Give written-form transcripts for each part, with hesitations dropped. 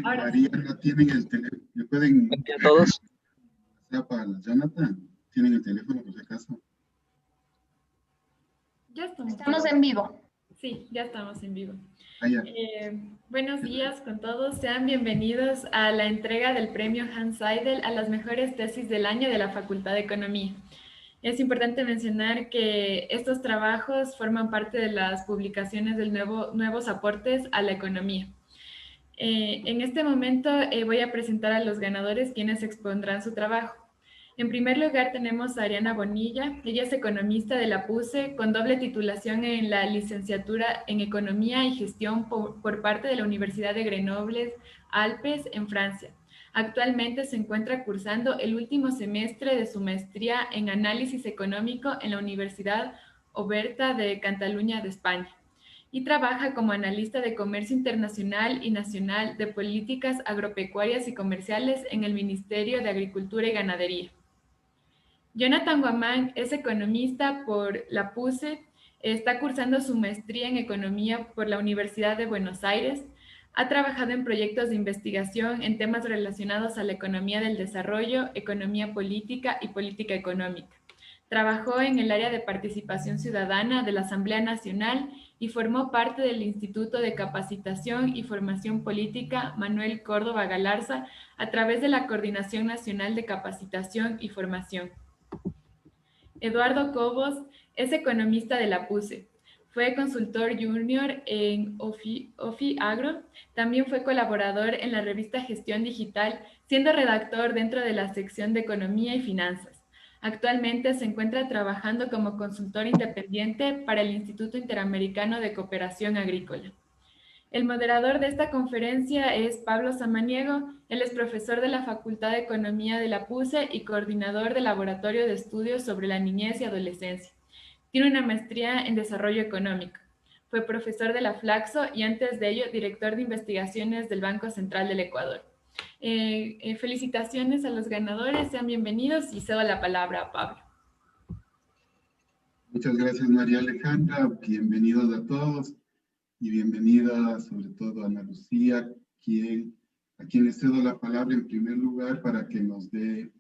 Ahora sí. Mariana, tienen el teléfono, le pueden, Buen día a todos. sea para Jonathan, tienen el teléfono por si acaso. Ya estamos. Estamos en vivo. Sí, ya estamos en vivo. Allá. Buenos días con todos. Sean bienvenidos a la entrega del premio Hans Seidel a las mejores tesis del año de la Facultad de Economía. Es importante mencionar que estos trabajos forman parte de las publicaciones del Nuevos Aportes a la Economía. En este momento voy a presentar a los ganadores quienes expondrán su trabajo. En primer lugar tenemos a Ariana Bonilla. Ella es economista de la PUCE con doble titulación en la licenciatura en Economía y Gestión por parte de la Universidad de Grenoble-Alpes en Francia. Actualmente se encuentra cursando el último semestre de su maestría en Análisis Económico en la Universidad Oberta de Cataluña de España y trabaja como analista de comercio internacional y nacional de políticas agropecuarias y comerciales en el Ministerio de Agricultura y Ganadería. Jonathan Guamán es economista por la PUCE, está cursando su maestría en Economía por la Universidad de Buenos Aires, ha trabajado en proyectos de investigación en temas relacionados a la economía del desarrollo, economía política y política económica. Trabajó en el área de participación ciudadana de la Asamblea Nacional y formó parte del Instituto de Capacitación y Formación Política Manuel Córdoba Galarza a través de la Coordinación Nacional de Capacitación y Formación. Eduardo Cobos es economista de la PUCE. Fue consultor junior en OFI Agro. También fue colaborador en la revista Gestión Digital, siendo redactor dentro de la sección de Economía y Finanzas. Actualmente se encuentra trabajando como consultor independiente para el Instituto Interamericano de Cooperación Agrícola. El moderador de esta conferencia es Pablo Samaniego. Él es profesor de la Facultad de Economía de la PUCE y coordinador del Laboratorio de Estudios sobre la Niñez y Adolescencia. Tiene una maestría en Desarrollo Económico. Fue profesor de la Flaxo y antes de ello director de investigaciones del Banco Central del Ecuador. Felicitaciones a los ganadores, sean bienvenidos y cedo la palabra a Pablo. Muchas gracias, María Alejandra. Bienvenidos a todos y bienvenida sobre todo a Ana Lucía, a quien le cedo la palabra en primer lugar para que nos dé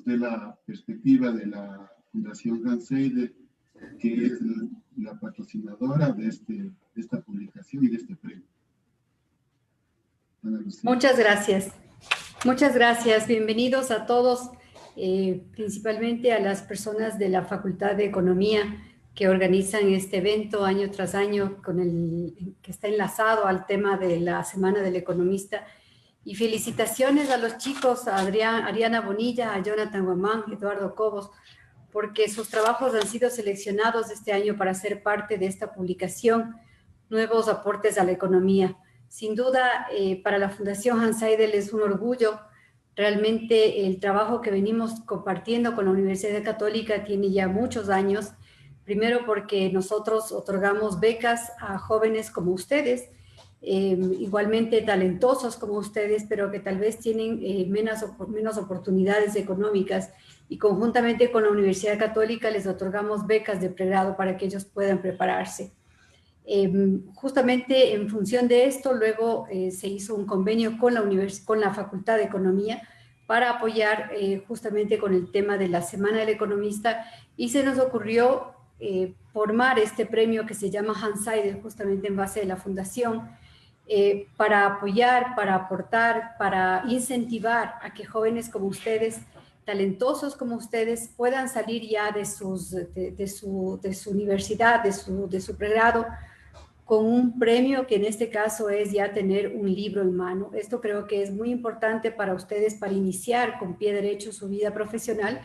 la perspectiva de la Fundación Hans Seidel, que es la patrocinadora de esta publicación y de este premio. Ana Lucía. Muchas gracias. Muchas gracias. Bienvenidos a todos, principalmente a las personas de la Facultad de Economía que organizan este evento año tras año, que está enlazado al tema de la Semana del Economista. Y felicitaciones a los chicos, a Ariana Bonilla, a Jonathan Guamán, Eduardo Cobos, porque sus trabajos han sido seleccionados este año para ser parte de esta publicación, Nuevos Aportes a la Economía. Sin duda, para la Fundación Hans Seidel es un orgullo. Realmente el trabajo que venimos compartiendo con la Universidad Católica tiene ya muchos años. Primero porque nosotros otorgamos becas a jóvenes como ustedes, igualmente talentosos como ustedes, pero que tal vez tienen menos oportunidades económicas, y conjuntamente con la Universidad Católica les otorgamos becas de pregrado para que ellos puedan prepararse. Justamente en función de esto, luego se hizo un convenio con la Facultad de Economía para apoyar justamente con el tema de la Semana del Economista, y se nos ocurrió formar este premio que se llama Hans Seidel, justamente en base de la fundación, para apoyar, para aportar, para incentivar a que jóvenes como ustedes, talentosos como ustedes, puedan salir ya de su universidad, de su pregrado, con un premio que en este caso es ya tener un libro en mano. Esto creo que es muy importante para ustedes para iniciar con pie derecho su vida profesional,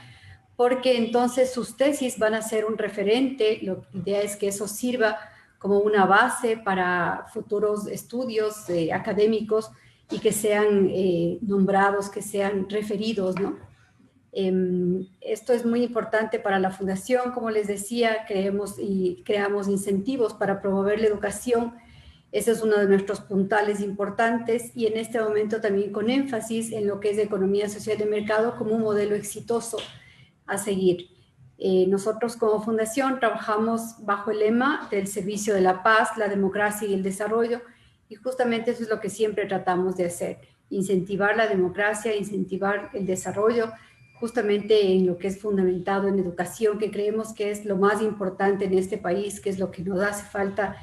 porque entonces sus tesis van a ser un referente. La idea es que eso sirva como una base para futuros estudios académicos y que sean nombrados, que sean referidos, ¿no? Esto es muy importante para la Fundación. Como les decía, creamos incentivos para promover la educación. Ese es uno de nuestros puntales importantes, y en este momento también con énfasis en lo que es economía social de mercado como un modelo exitoso a seguir. Nosotros como fundación trabajamos bajo el lema del servicio de la paz, la democracia y el desarrollo, Y justamente eso es lo que siempre tratamos de hacer, incentivar la democracia, incentivar el desarrollo, justamente en lo que es fundamentado en educación, que creemos que es lo más importante en este país, que es lo que nos hace falta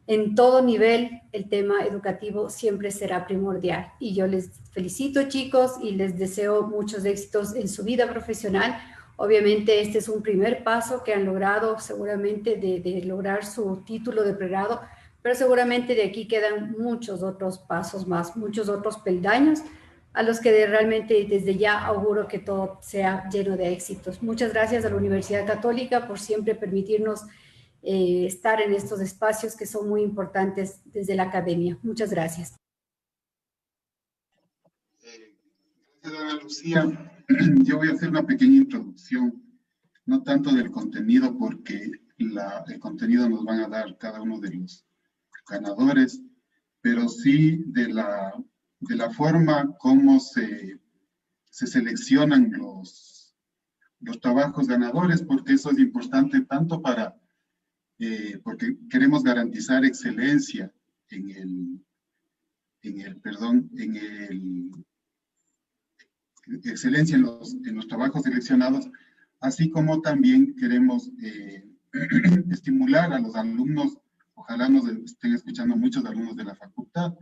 en todo nivel. El tema educativo siempre será primordial. Y yo les felicito, chicos, y les deseo muchos éxitos en su vida profesional. Obviamente este es un primer paso que han logrado seguramente de lograr su título de pregrado, pero seguramente de aquí quedan muchos otros pasos más, muchos otros peldaños a los que realmente desde ya auguro que todo sea lleno de éxitos. Muchas gracias a la Universidad Católica por siempre permitirnos estar en estos espacios que son muy importantes desde la academia. Muchas gracias. Gracias, Ana Lucía. Yo voy a hacer una pequeña introducción, no tanto del contenido, porque el contenido nos van a dar cada uno de los ganadores, pero sí de la forma como se seleccionan los trabajos ganadores, porque eso es importante tanto porque queremos garantizar excelencia excelencia en los trabajos seleccionados, así como también queremos estimular a los alumnos, ojalá nos estén escuchando muchos alumnos de la facultad,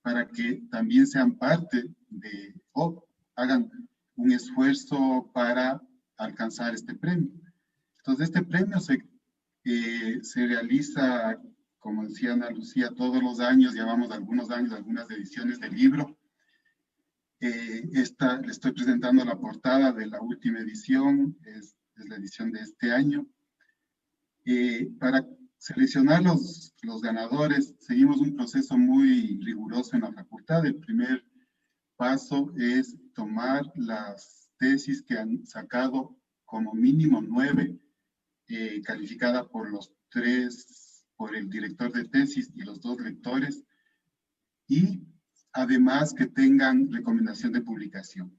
para que también sean parte o hagan un esfuerzo para alcanzar este premio. Entonces, este premio se realiza, como decía Ana Lucía, todos los años, llevamos algunos años, algunas ediciones del libro. Le estoy presentando la portada de la última edición, es la edición de este año. Para seleccionar los ganadores, seguimos un proceso muy riguroso en la facultad. El primer paso es tomar las tesis que han sacado como mínimo 9, calificada por por el director de tesis y los 2 lectores, y además que tengan recomendación de publicación.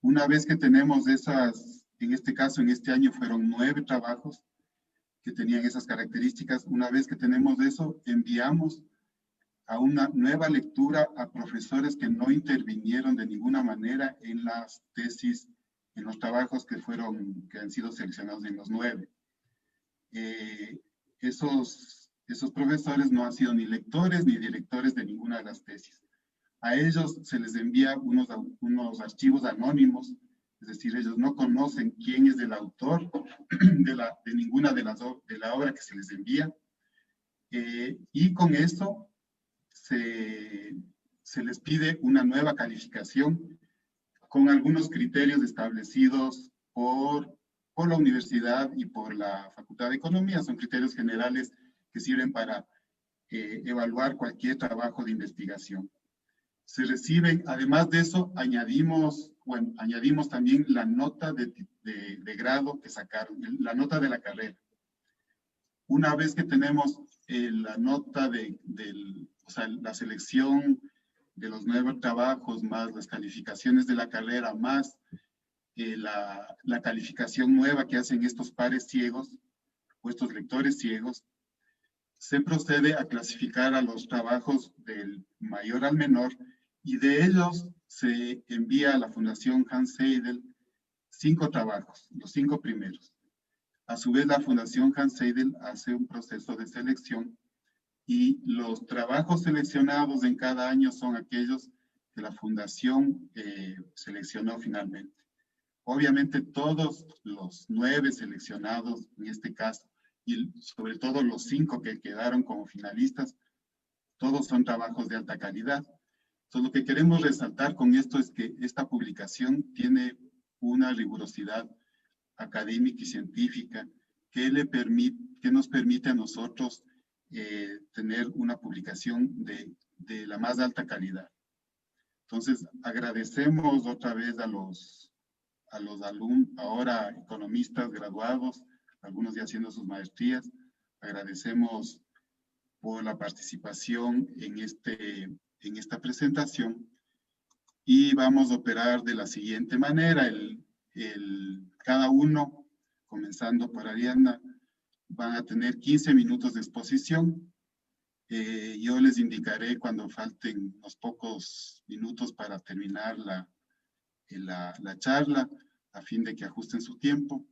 Una vez que tenemos en este caso, en este año fueron 9 trabajos que tenían esas características. Una vez que tenemos eso, enviamos a una nueva lectura a profesores que no intervinieron de ninguna manera en las tesis, en los trabajos que han sido seleccionados en los 9. Esos profesores no han sido ni lectores ni directores de ninguna de las tesis. A ellos se les envía unos archivos anónimos, es decir, ellos no conocen quién es el autor de ninguna de la obra que se les envía, y con eso se les pide una nueva calificación con algunos criterios establecidos por la universidad y por la Facultad de Economía. Son criterios generales que sirven para evaluar cualquier trabajo de investigación. Se reciben, además de eso, añadimos también la nota de grado que sacaron, la nota de la carrera. Una vez que tenemos la nota o sea, la selección de los 9 trabajos, más las calificaciones de la carrera, más la calificación nueva que hacen estos pares ciegos, o estos lectores ciegos, se procede a clasificar a los trabajos del mayor al menor, y de ellos se envía a la Fundación Hans Seidel 5 trabajos, los 5 primeros. A su vez, la Fundación Hans Seidel hace un proceso de selección, y los trabajos seleccionados en cada año son aquellos que la Fundación seleccionó finalmente. Obviamente todos los 9 seleccionados en este caso, y sobre todo los 5 que quedaron como finalistas, todos son trabajos de alta calidad. Entonces, lo que queremos resaltar con esto es que esta publicación tiene una rigurosidad académica y científica que nos permite a nosotros tener una publicación de la más alta calidad. Entonces, agradecemos otra vez a los alumnos, ahora economistas graduados, algunos ya haciendo sus maestrías. Agradecemos por la participación en esta presentación, y vamos a operar de la siguiente manera. Cada uno, comenzando por Ariadna, van a tener 15 minutos de exposición. Yo les indicaré cuando falten unos pocos minutos para terminar la charla, a fin de que ajusten su tiempo.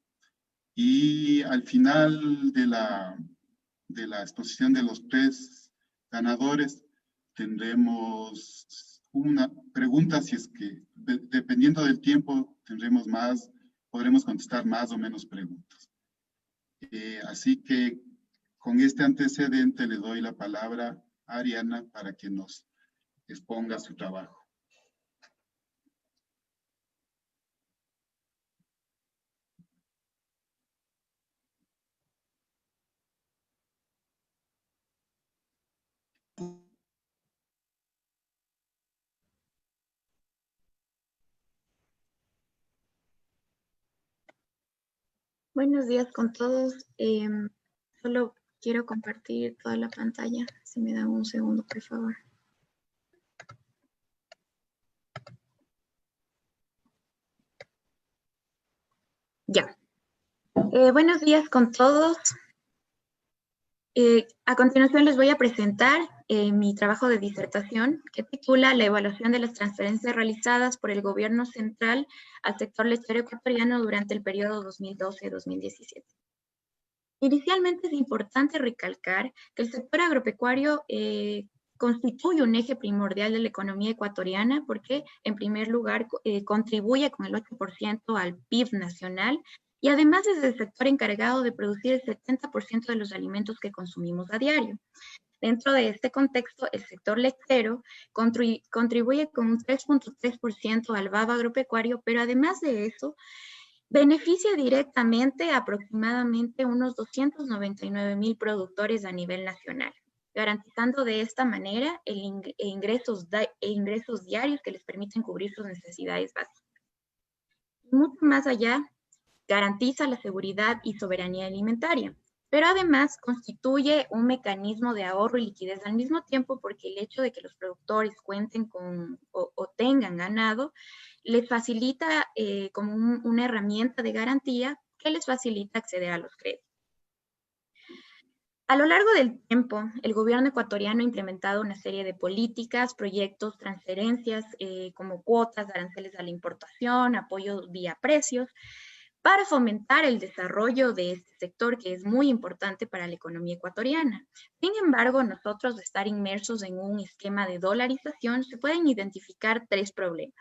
Y al final de la exposición de los tres ganadores, tendremos una pregunta, si es que, dependiendo del tiempo, tendremos más, podremos contestar más o menos preguntas. Así que con este antecedente le doy la palabra a Ariana para que nos exponga su trabajo. Buenos días con todos. Solo quiero compartir toda la pantalla. Si me dan un segundo, por favor. Ya. Buenos días con todos. A continuación les voy a presentar mi trabajo de disertación que titula La evaluación de las transferencias realizadas por el gobierno central al sector lechero ecuatoriano durante el periodo 2012-2017. Inicialmente es importante recalcar que el sector agropecuario constituye un eje primordial de la economía ecuatoriana porque, en primer lugar, contribuye con el 8% al PIB nacional y además es el sector encargado de producir el 70% de los alimentos que consumimos a diario. Dentro de este contexto, el sector lechero contribuye con un 3.3% al VAB agropecuario, pero además de eso, beneficia directamente a aproximadamente unos 299,000 productores a nivel nacional, garantizando de esta manera ingresos diarios que les permiten cubrir sus necesidades básicas. Mucho más allá, garantiza la seguridad y soberanía alimentaria, pero además constituye un mecanismo de ahorro y liquidez al mismo tiempo porque el hecho de que los productores cuenten con o tengan ganado les facilita como una herramienta de garantía que les facilita acceder a los créditos. A lo largo del tiempo, el gobierno ecuatoriano ha implementado una serie de políticas, proyectos, transferencias como cuotas, aranceles a la importación, apoyo vía precios, para fomentar el desarrollo de este sector que es muy importante para la economía ecuatoriana. Sin embargo, nosotros de estar inmersos en un esquema de dolarización, se pueden identificar tres problemas.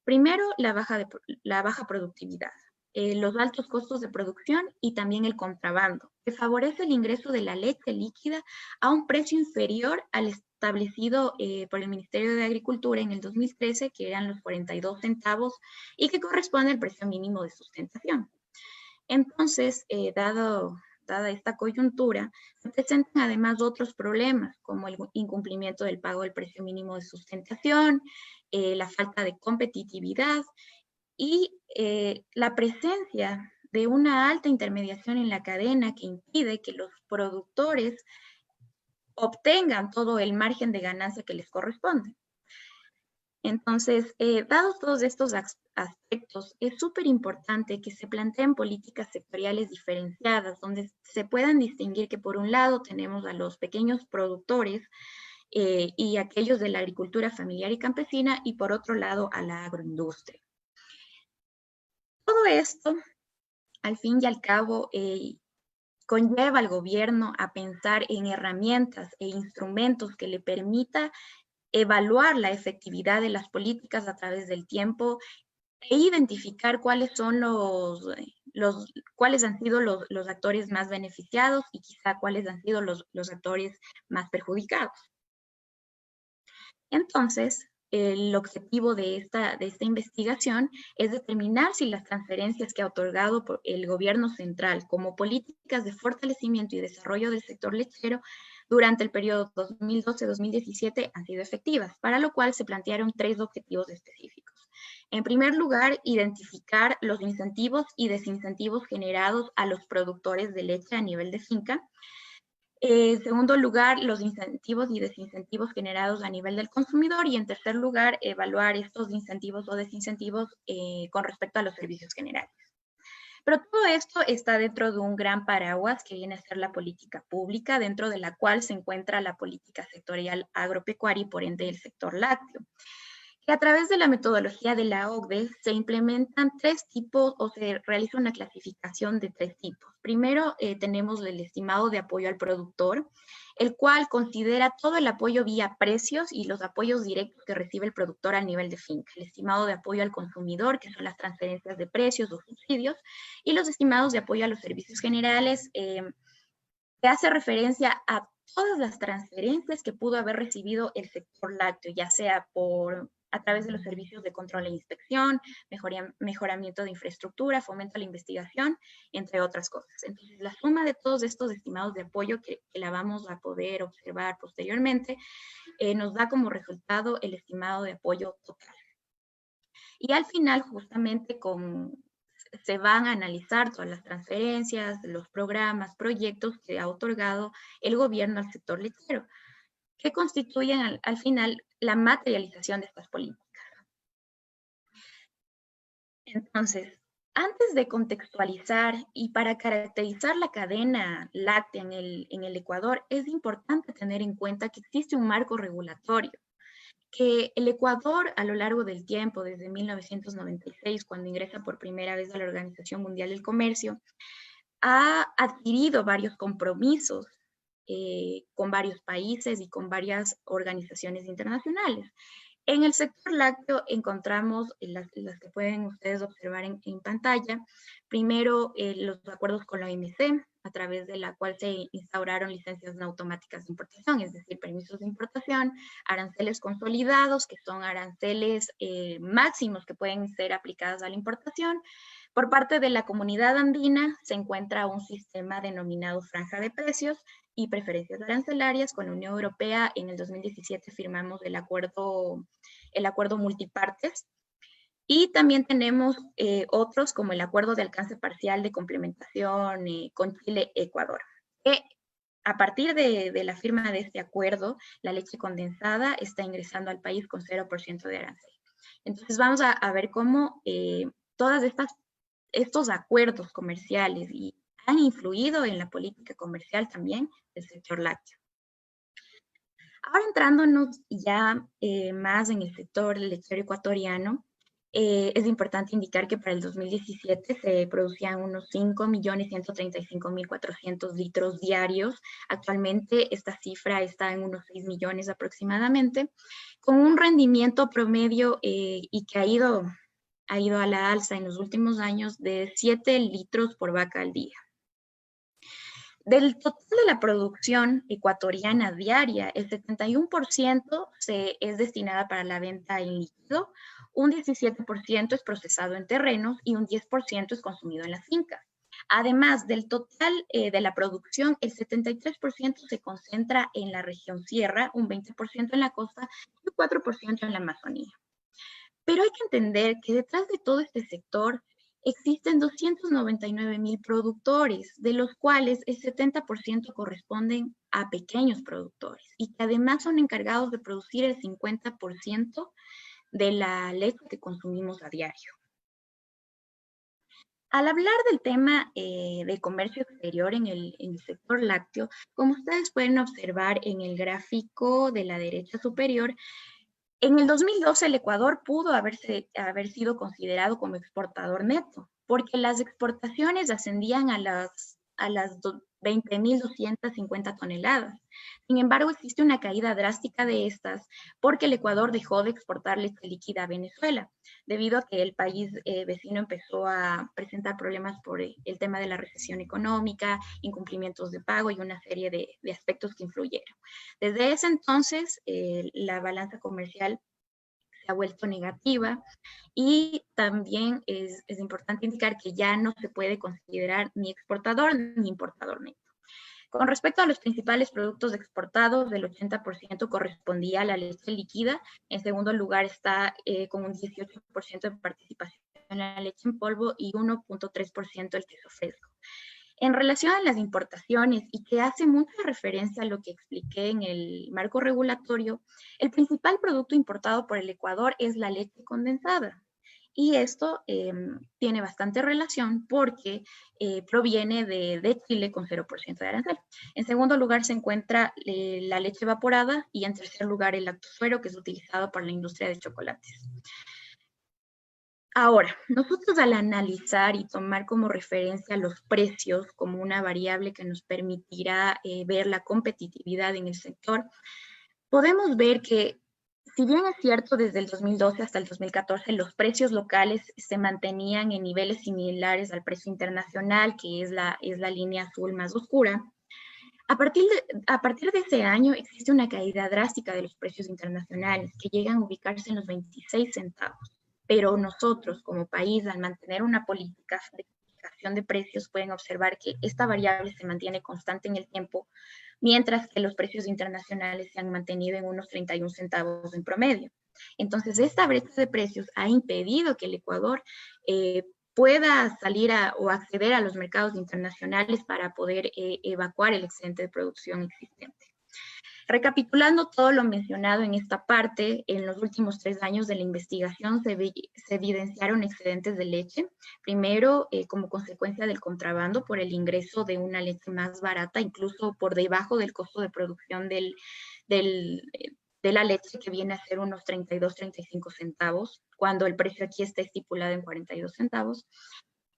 Primero, la baja productividad, los altos costos de producción y también el contrabando, que favorece el ingreso de la leche líquida a un precio inferior al establecido por el Ministerio de Agricultura en el 2013, que eran los 42 centavos y que corresponde al precio mínimo de sustentación. Entonces, dada esta coyuntura, se presentan además otros problemas, como el incumplimiento del pago del precio mínimo de sustentación, la falta de competitividad y la presencia de una alta intermediación en la cadena que impide que los productores obtengan todo el margen de ganancia que les corresponde. Entonces, dados todos estos aspectos, es súper importante que se planteen políticas sectoriales diferenciadas, donde se puedan distinguir que por un lado tenemos a los pequeños productores y aquellos de la agricultura familiar y campesina, y por otro lado a la agroindustria. Todo esto, al fin y al cabo, conlleva al gobierno a pensar en herramientas e instrumentos que le permita evaluar la efectividad de las políticas a través del tiempo e identificar cuáles son cuáles han sido los actores más beneficiados y quizá cuáles han sido los actores más perjudicados. Entonces, el objetivo de esta investigación es determinar si las transferencias que ha otorgado por el gobierno central como políticas de fortalecimiento y desarrollo del sector lechero durante el periodo 2012-2017 han sido efectivas, para lo cual se plantearon tres objetivos específicos. En primer lugar, identificar los incentivos y desincentivos generados a los productores de leche a nivel de finca. En segundo lugar, los incentivos y desincentivos generados a nivel del consumidor. Y en tercer lugar, evaluar estos incentivos o desincentivos con respecto a los servicios generales. Pero todo esto está dentro de un gran paraguas que viene a ser la política pública, dentro de la cual se encuentra la política sectorial agropecuaria y por ende el sector lácteo. Que a través de la metodología de la OCDE se implementan tres tipos o se realiza una clasificación de tres tipos. Primero tenemos el estimado de apoyo al productor, el cual considera todo el apoyo vía precios y los apoyos directos que recibe el productor a nivel de finca. El estimado de apoyo al consumidor, que son las transferencias de precios o subsidios, y los estimados de apoyo a los servicios generales, que hace referencia a todas las transferencias que pudo haber recibido el sector lácteo, ya sea a través de los servicios de control e inspección, mejoramiento de infraestructura, fomento a la investigación, entre otras cosas. Entonces, la suma de todos estos estimados de apoyo que la vamos a poder observar posteriormente, nos da como resultado el estimado de apoyo total. Y al final, justamente se van a analizar todas las transferencias, los programas, proyectos que ha otorgado el gobierno al sector lechero, que constituyen al final la materialización de estas políticas. Entonces, antes de contextualizar y para caracterizar la cadena láctea en el Ecuador, es importante tener en cuenta que existe un marco regulatorio, que el Ecuador a lo largo del tiempo, desde 1996, cuando ingresa por primera vez a la Organización Mundial del Comercio, ha adquirido varios compromisos con varios países y con varias organizaciones internacionales. En el sector lácteo encontramos las que pueden ustedes observar en pantalla. Primero, los acuerdos con la OMC, a través de la cual se instauraron licencias no automáticas de importación, es decir, permisos de importación, aranceles consolidados, que son aranceles máximos que pueden ser aplicados a la importación. Por parte de la comunidad andina se encuentra un sistema denominado franja de precios y preferencias arancelarias. Con la Unión Europea en el 2017 firmamos el acuerdo multipartes. Y también tenemos otros como el acuerdo de alcance parcial de complementación con Chile-Ecuador. A partir de la firma de este acuerdo, la leche condensada está ingresando al país con 0% de arancel. Entonces vamos a ver cómo todas estos acuerdos comerciales han influido en la política comercial también del sector lácteo. Ahora entrándonos ya más en el sector lechero ecuatoriano, es importante indicar que para el 2017 se producían unos 5.135.400 litros diarios. Actualmente esta cifra está en unos 6 millones aproximadamente, con un rendimiento promedio y que ha ido a la alza en los últimos años de 7 litros por vaca al día. Del total de la producción ecuatoriana diaria, el 71% es destinada para la venta en líquido, un 17% es procesado en terrenos y un 10% es consumido en las fincas. Además del total de la producción, el 73% se concentra en la región sierra, un 20% en la costa y un 4% en la Amazonía. Pero hay que entender que detrás de todo este sector existen 299.000 productores, de los cuales el 70% corresponden a pequeños productores y que además son encargados de producir el 50% de la leche que consumimos a diario. Al hablar del tema de comercio exterior en el sector lácteo, como ustedes pueden observar en el gráfico de la derecha superior, en el 2012 el Ecuador pudo haber sido considerado como exportador neto, porque las exportaciones ascendían a las 20.250 toneladas. Sin embargo, existe una caída drástica de estas porque el Ecuador dejó de exportar leche líquida a Venezuela, debido a que el país vecino empezó a presentar problemas por el tema de la recesión económica, incumplimientos de pago y una serie de aspectos que influyeron. Desde ese entonces, la balanza comercial se ha vuelto negativa y también es importante indicar que ya no se puede considerar ni exportador ni importador neto. Con respecto a los principales productos exportados, el 80% correspondía a la leche líquida. En segundo lugar está con un 18% de participación en la leche en polvo y 1.3% el queso fresco. En relación a las importaciones, y que hace mucha referencia a lo que expliqué en el marco regulatorio, el principal producto importado por el Ecuador es la leche condensada. Y esto tiene bastante relación porque proviene de Chile con 0% de arancel. En segundo lugar se encuentra la leche evaporada y en tercer lugar el lactosuero, que es utilizado para la industria de chocolates. Ahora, nosotros al analizar y tomar como referencia los precios como una variable que nos permitirá ver la competitividad en el sector, podemos ver que, si bien es cierto, desde el 2012 hasta el 2014 los precios locales se mantenían en niveles similares al precio internacional, que es la línea azul más oscura, a partir de ese año existe una caída drástica de los precios internacionales que llegan a ubicarse en los 26 centavos. Pero nosotros como país, al mantener una política de fijación de precios, pueden observar que esta variable se mantiene constante en el tiempo, mientras que los precios internacionales se han mantenido en unos 31 centavos en promedio. Entonces, esta brecha de precios ha impedido que el Ecuador pueda salir o acceder a los mercados internacionales para poder evacuar el excedente de producción existente. Recapitulando todo lo mencionado en esta parte, en los últimos 3 años de la investigación se evidenciaron excedentes de leche, primero como consecuencia del contrabando por el ingreso de una leche más barata, incluso por debajo del costo de producción de la leche, que viene a ser unos 32, 35 centavos, cuando el precio aquí está estipulado en 42 centavos.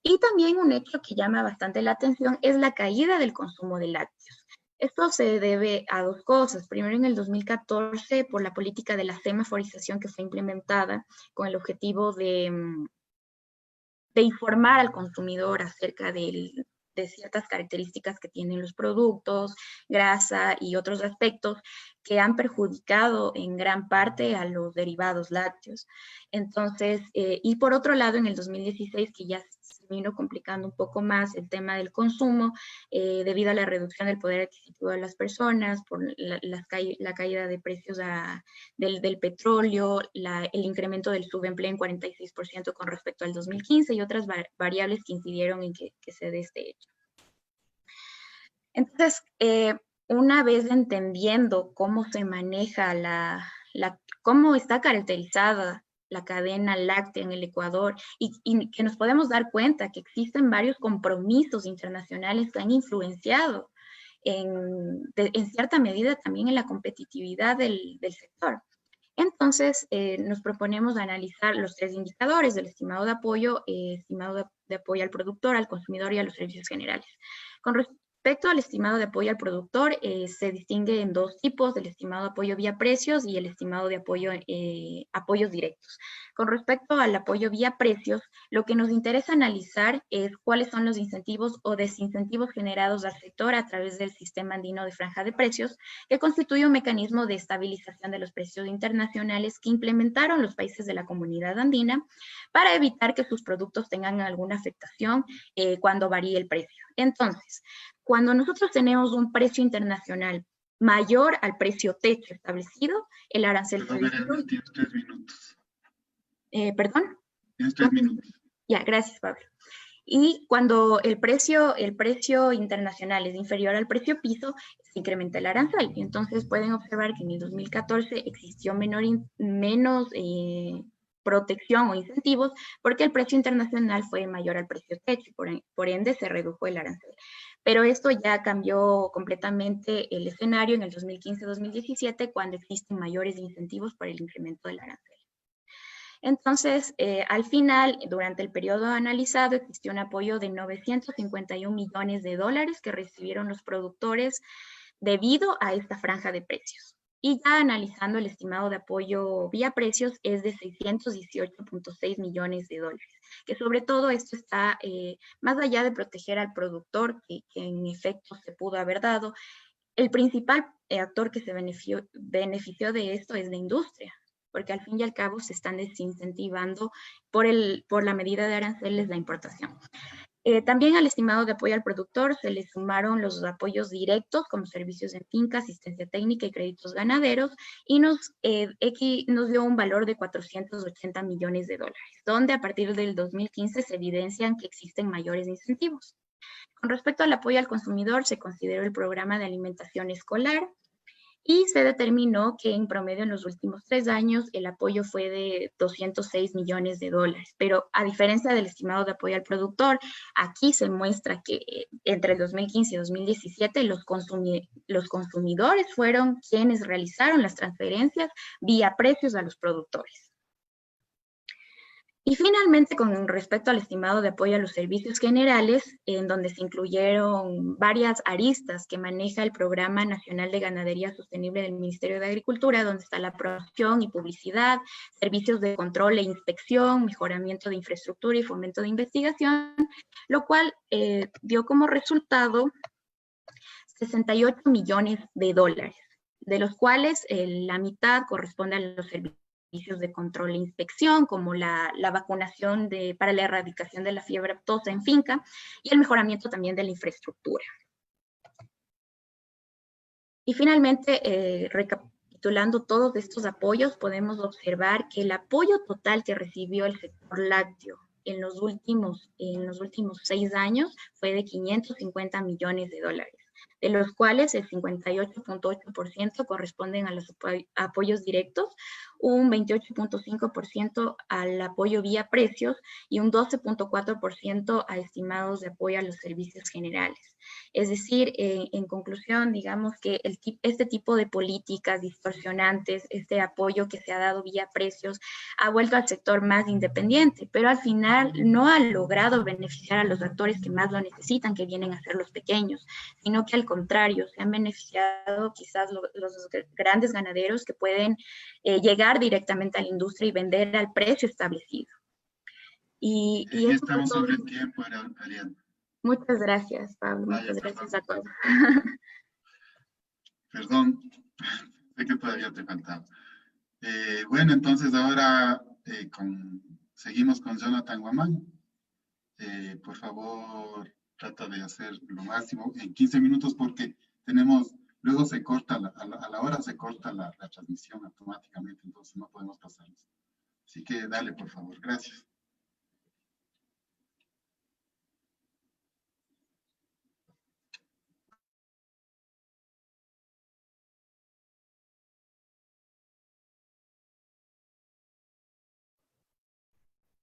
Y también un hecho que llama bastante la atención es la caída del consumo de lácteos. Esto se debe a 2 cosas. Primero, en el 2014, por la política de la semaforización que fue implementada con el objetivo de informar al consumidor acerca de ciertas características que tienen los productos, grasa y otros aspectos que han perjudicado en gran parte a los derivados lácteos. Entonces, y por otro lado, en el 2016, que ya se vino complicando un poco más el tema del consumo, debido a la reducción del poder adquisitivo de las personas, por la caída de precios del petróleo, el incremento del subempleo en 46% con respecto al 2015 y otras variables que incidieron en que se dé este hecho. Entonces, una vez entendiendo cómo se maneja cómo está caracterizada la cadena láctea en el Ecuador y que nos podemos dar cuenta que existen varios compromisos internacionales que han influenciado en cierta medida también en la competitividad del sector. Entonces, nos proponemos analizar los 3 indicadores del estimado de apoyo al productor, al consumidor y a los servicios generales. Con respecto al estimado de apoyo al productor, se distingue en 2 tipos: el estimado de apoyo vía precios y el estimado de apoyos directos. Con respecto al apoyo vía precios, lo que nos interesa analizar es cuáles son los incentivos o desincentivos generados al sector a través del Sistema Andino de Franja de Precios, que constituye un mecanismo de estabilización de los precios internacionales que implementaron los países de la Comunidad Andina para evitar que sus productos tengan alguna afectación cuando varíe el precio. Entonces, cuando nosotros tenemos un precio internacional mayor al precio techo establecido, el arancel... Tienes 3 minutos. ¿Perdón? Tienes 3 minutos. Ya, gracias, Pablo. Y cuando el precio internacional es inferior al precio piso, se incrementa el arancel. Y entonces pueden observar que en el 2014 existió menos protección o incentivos porque el precio internacional fue mayor al precio techo, por ende se redujo el arancel. Pero esto ya cambió completamente el escenario en el 2015-2017, cuando existen mayores incentivos para el incremento del arancel. Entonces, al final, durante el periodo analizado, existió un apoyo de 951 millones de dólares que recibieron los productores debido a esta franja de precios. Y ya analizando, el estimado de apoyo vía precios es de 618.6 millones de dólares, que sobre todo esto está más allá de proteger al productor, que en efecto se pudo haber dado. El principal actor que se benefició de esto es la industria, porque al fin y al cabo se están desincentivando por la medida de aranceles la importación. También al estimado de apoyo al productor se le sumaron los apoyos directos como servicios en finca, asistencia técnica y créditos ganaderos, y nos dio un valor de 480 millones de dólares, donde a partir del 2015 se evidencian que existen mayores incentivos. Con respecto al apoyo al consumidor, se consideró el programa de alimentación escolar, y se determinó que en promedio en los últimos 3 años el apoyo fue de 206 millones de dólares. Pero a diferencia del estimado de apoyo al productor, aquí se muestra que entre el 2015 y 2017 los consumidores fueron quienes realizaron las transferencias vía precios a los productores. Y finalmente, con respecto al estimado de apoyo a los servicios generales, en donde se incluyeron varias aristas que maneja el Programa Nacional de Ganadería Sostenible del Ministerio de Agricultura, donde está la promoción y publicidad, servicios de control e inspección, mejoramiento de infraestructura y fomento de investigación, lo cual dio como resultado 68 millones de dólares, de los cuales la mitad corresponde a los servicios de control e inspección, como la vacunación para la erradicación de la fiebre aftosa en finca y el mejoramiento también de la infraestructura. Y finalmente, recapitulando todos estos apoyos, podemos observar que el apoyo total que recibió el sector lácteo en los últimos 6 años fue de 550 millones de dólares, de los cuales el 58.8% corresponden a los apoyos directos, un 28.5% al apoyo vía precios y un 12.4% a estimados de apoyo a los servicios generales. Es decir, en conclusión, digamos que este tipo de políticas distorsionantes, este apoyo que se ha dado vía precios, ha vuelto al sector más independiente, pero al final no ha logrado beneficiar a los actores que más lo necesitan, que vienen a ser los pequeños, sino que al contrario, se han beneficiado quizás los grandes ganaderos que pueden llegar directamente a la industria y vender al precio establecido. Y estamos sobre el tiempo, Ariadna. Muchas gracias, Pablo. Muchas gracias a todos. Perdón, sé que todavía te faltaba. Bueno, entonces ahora seguimos con Jonathan Guamán. Por favor, trata de hacer lo máximo en 15 minutos porque luego se corta, a la hora se corta la transmisión automáticamente, entonces no podemos pasarnos. Así que dale, por favor. Gracias.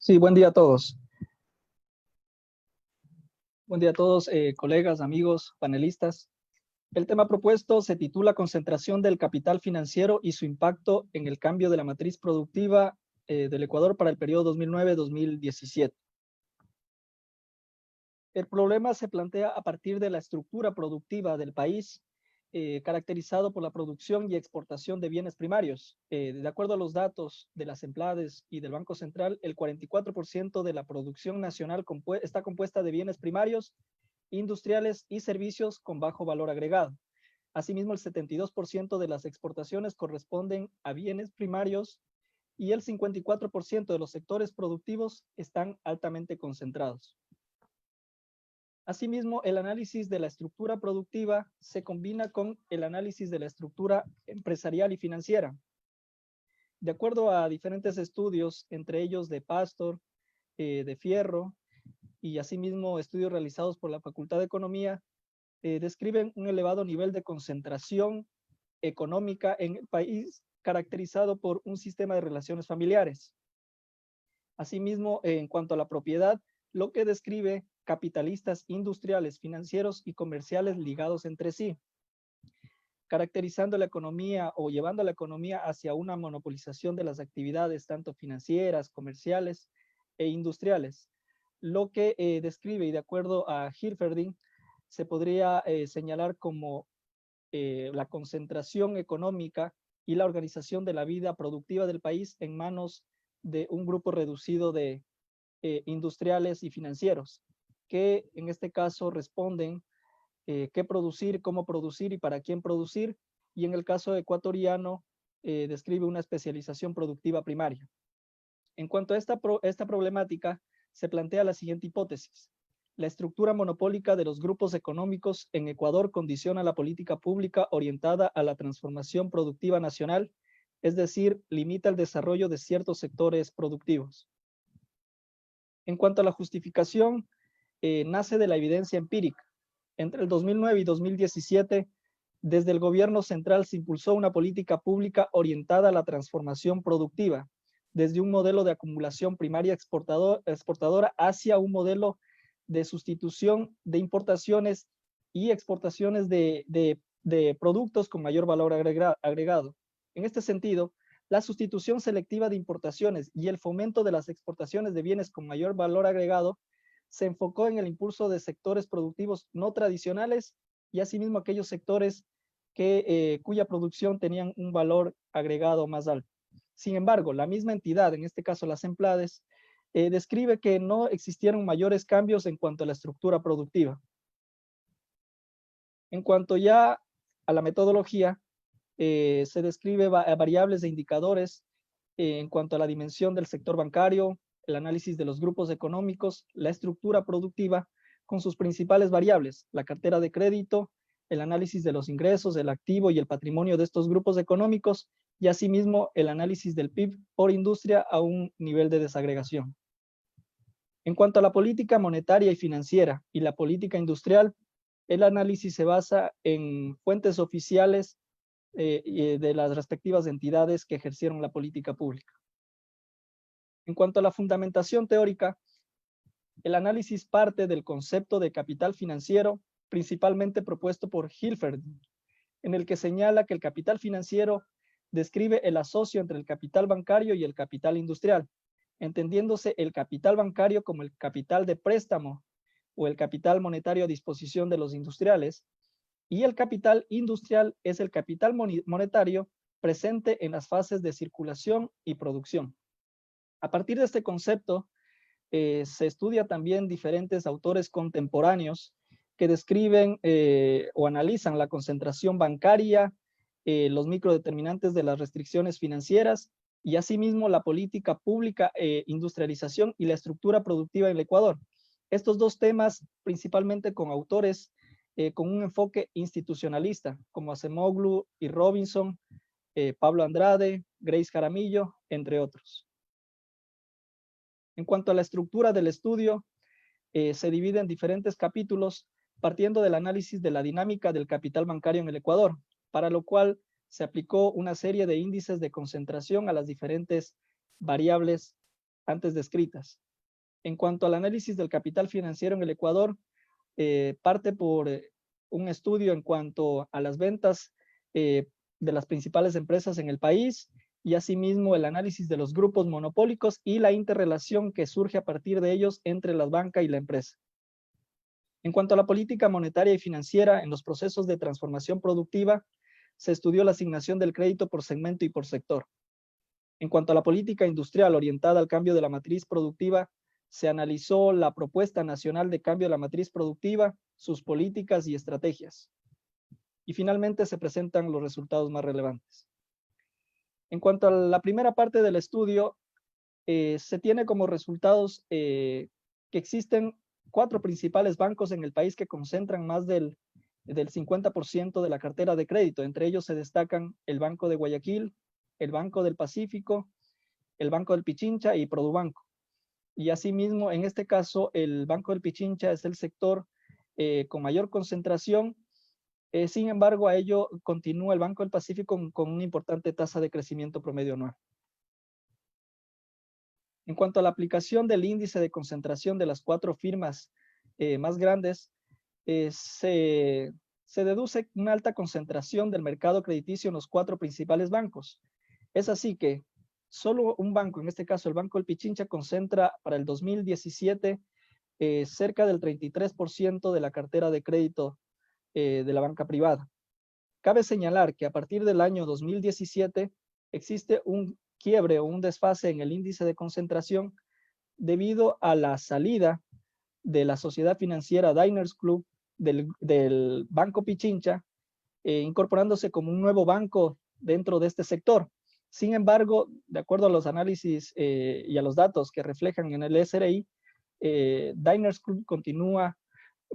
Sí, buen día a todos. Buen día a todos, colegas, amigos, panelistas. El tema propuesto se titula Concentración del capital financiero y su impacto en el cambio de la matriz productiva del Ecuador para el periodo 2009-2017. El problema se plantea a partir de la estructura productiva del país, caracterizado por la producción y exportación de bienes primarios. De acuerdo a los datos de las Emplades y del Banco Central, el 44% de la producción nacional está compuesta de bienes primarios, industriales y servicios con bajo valor agregado. Asimismo, el 72% de las exportaciones corresponden a bienes primarios y el 54% de los sectores productivos están altamente concentrados. Asimismo, el análisis de la estructura productiva se combina con el análisis de la estructura empresarial y financiera. De acuerdo a diferentes estudios, entre ellos de Pastor, de Fierro, y asimismo estudios realizados por la Facultad de Economía, describen un elevado nivel de concentración económica en el país, caracterizado por un sistema de relaciones familiares. Asimismo, en cuanto a la propiedad, lo que describe capitalistas industriales, financieros y comerciales ligados entre sí, caracterizando la economía o llevando la economía hacia una monopolización de las actividades tanto financieras, comerciales e industriales. Lo que describe, y de acuerdo a Hilferding, se podría señalar como la concentración económica y la organización de la vida productiva del país en manos de un grupo reducido de industriales y financieros, que en este caso responden qué producir, cómo producir y para quién producir, y en el caso ecuatoriano describe una especialización productiva primaria. En cuanto a esta problemática, se plantea la siguiente hipótesis. La estructura monopólica de los grupos económicos en Ecuador condiciona la política pública orientada a la transformación productiva nacional, es decir, limita el desarrollo de ciertos sectores productivos. En cuanto a la justificación, nace de la evidencia empírica. Entre el 2009 y 2017 Desde el gobierno central se impulsó una política pública orientada a la transformación productiva, desde un modelo de acumulación primaria exportadora hacia un modelo de sustitución de importaciones y exportaciones de productos con mayor valor agregado. En este sentido, la sustitución selectiva de importaciones y el fomento de las exportaciones de bienes con mayor valor agregado se enfocó en el impulso de sectores productivos no tradicionales y asimismo aquellos sectores cuya producción tenían un valor agregado más alto. Sin embargo, la misma entidad, en este caso las EMPLADES, describe que no existieron mayores cambios en cuanto a la estructura productiva. En cuanto ya a la metodología, se describe variables e indicadores en cuanto a la dimensión del sector bancario, el análisis de los grupos económicos, la estructura productiva con sus principales variables, la cartera de crédito, el análisis de los ingresos, el activo y el patrimonio de estos grupos económicos y asimismo el análisis del PIB por industria a un nivel de desagregación. En cuanto a la política monetaria y financiera y la política industrial, el análisis se basa en fuentes oficiales de las respectivas entidades que ejercieron la política pública. En cuanto a la fundamentación teórica, el análisis parte del concepto de capital financiero, principalmente propuesto por Hilferd, en el que señala que el capital financiero describe el asocio entre el capital bancario y el capital industrial, entendiéndose el capital bancario como el capital de préstamo o el capital monetario a disposición de los industriales, y el capital industrial es el capital monetario presente en las fases de circulación y producción. A partir de este concepto, se estudia también diferentes autores contemporáneos que describen o analizan la concentración bancaria, los microdeterminantes de las restricciones financieras y asimismo la política pública, industrialización y la estructura productiva en el Ecuador. Estos dos temas principalmente con autores con un enfoque institucionalista como Acemoglu y Robinson, Pablo Andrade, Grace Jaramillo, entre otros. En cuanto a la estructura del estudio, se divide en diferentes capítulos partiendo del análisis de la dinámica del capital bancario en el Ecuador, para lo cual se aplicó una serie de índices de concentración a las diferentes variables antes descritas. En cuanto al análisis del capital financiero en el Ecuador, parte por un estudio en cuanto a las ventas de las principales empresas en el país y asimismo el análisis de los grupos monopólicos y la interrelación que surge a partir de ellos entre la banca y la empresa. En cuanto a la política monetaria y financiera en los procesos de transformación productiva, se estudió la asignación del crédito por segmento y por sector. En cuanto a la política industrial orientada al cambio de la matriz productiva, se analizó la propuesta nacional de cambio de la matriz productiva, sus políticas y estrategias. Y finalmente se presentan los resultados más relevantes. En cuanto a la primera parte del estudio, se tiene como resultados que existen 4 principales bancos en el país que concentran más del 50% de la cartera de crédito. Entre ellos se destacan el Banco de Guayaquil, el Banco del Pacífico, el Banco del Pichincha y Produbanco. Y asimismo, en este caso, el Banco del Pichincha es el sector con mayor concentración. Sin embargo, a ello continúa el Banco del Pacífico con una importante tasa de crecimiento promedio anual. En cuanto a la aplicación del índice de concentración de las 4 firmas más grandes, se deduce una alta concentración del mercado crediticio en los 4 principales bancos. Es así que solo un banco, en este caso el Banco del Pichincha, concentra para el 2017 cerca del 33% de la cartera de crédito de la banca privada. Cabe señalar que a partir del año 2017 existe un quiebre o un desfase en el índice de concentración debido a la salida de la sociedad financiera Diners Club del Banco Pichincha, incorporándose como un nuevo banco dentro de este sector. Sin embargo, de acuerdo a los análisis y a los datos que reflejan en el SRI, Diners Club continúa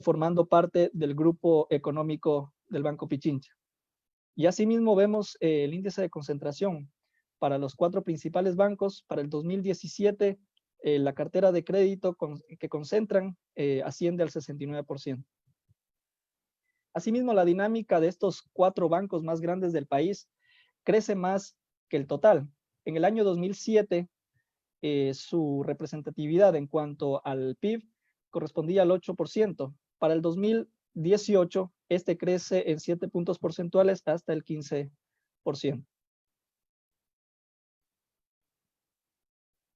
formando parte del grupo económico del Banco Pichincha. Y asimismo vemos el índice de concentración para los 4 principales bancos. Para el 2017, la cartera de crédito que concentran asciende al 69%. Asimismo, la dinámica de estos 4 bancos más grandes del país crece más que el total. En el año 2007, su representatividad en cuanto al PIB correspondía al 8%. Para el 2018, este crece en 7 puntos porcentuales hasta el 15%.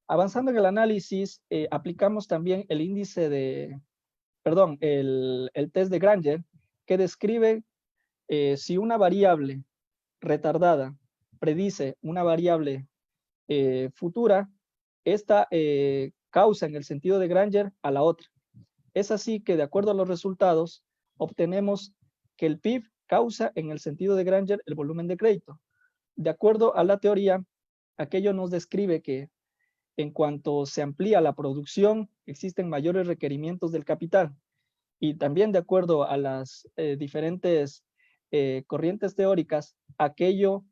Avanzando en el análisis, aplicamos también el índice de, perdón, el test de Granger, que describe si una variable retardada predice una variable futura, esta causa en el sentido de Granger a la otra. Es así que de acuerdo a los resultados, obtenemos que el PIB causa en el sentido de Granger el volumen de crédito. De acuerdo a la teoría, aquello nos describe que en cuanto se amplía la producción, existen mayores requerimientos del capital. Y también de acuerdo a las diferentes corrientes teóricas, aquello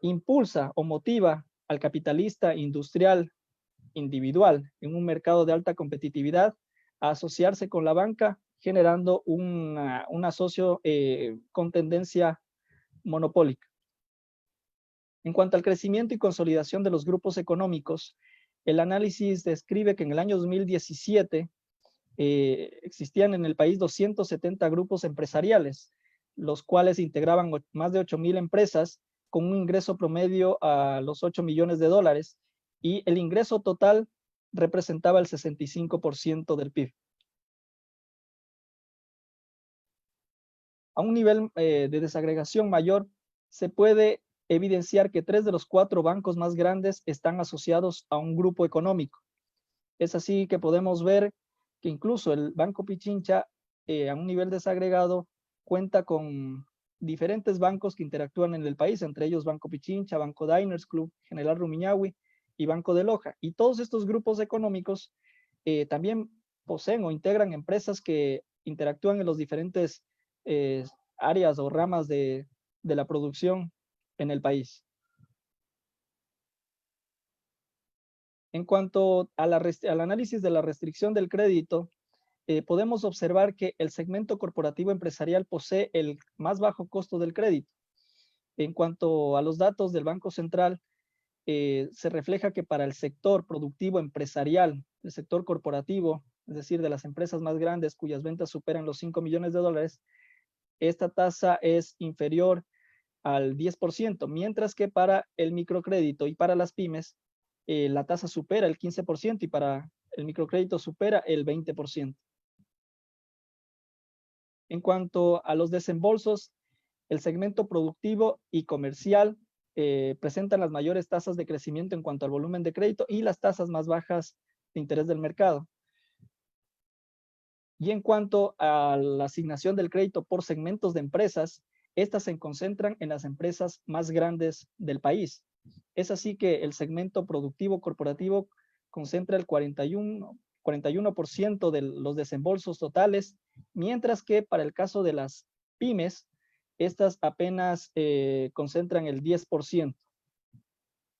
impulsa o motiva al capitalista industrial individual en un mercado de alta competitividad a asociarse con la banca, generando un asocio con tendencia monopólica. En cuanto al crecimiento y consolidación de los grupos económicos, el análisis describe que en el año 2017 existían en el país 270 grupos empresariales, los cuales integraban más de 8,000 empresas con un ingreso promedio a los 8 millones de dólares y el ingreso total representaba el 65% del PIB. A un nivel de desagregación mayor, se puede evidenciar que 3 de los 4 bancos más grandes están asociados a un grupo económico. Es así que podemos ver que incluso el Banco Pichincha, a un nivel desagregado, cuenta con diferentes bancos que interactúan en el país, entre ellos Banco Pichincha, Banco Diners Club, General Rumiñahui y Banco de Loja. Y todos estos grupos económicos también poseen o integran empresas que interactúan en los diferentes áreas o ramas de la producción en el país. En cuanto a al análisis de la restricción del crédito, podemos observar que el segmento corporativo empresarial posee el más bajo costo del crédito. En cuanto a los datos del Banco Central, se refleja que para el sector productivo empresarial, el sector corporativo, es decir, de las empresas más grandes cuyas ventas superan los 5 millones de dólares, esta tasa es inferior al 10%, mientras que para el microcrédito y para las pymes, la tasa supera el 15% y para el microcrédito supera el 20%. En cuanto a los desembolsos, el segmento productivo y comercial presentan las mayores tasas de crecimiento en cuanto al volumen de crédito y las tasas más bajas de interés del mercado. Y en cuanto a la asignación del crédito por segmentos de empresas, estas se concentran en las empresas más grandes del país. Es así que el segmento productivo corporativo concentra el 41% de los desembolsos totales, mientras que para el caso de las pymes, estas apenas concentran el 10%,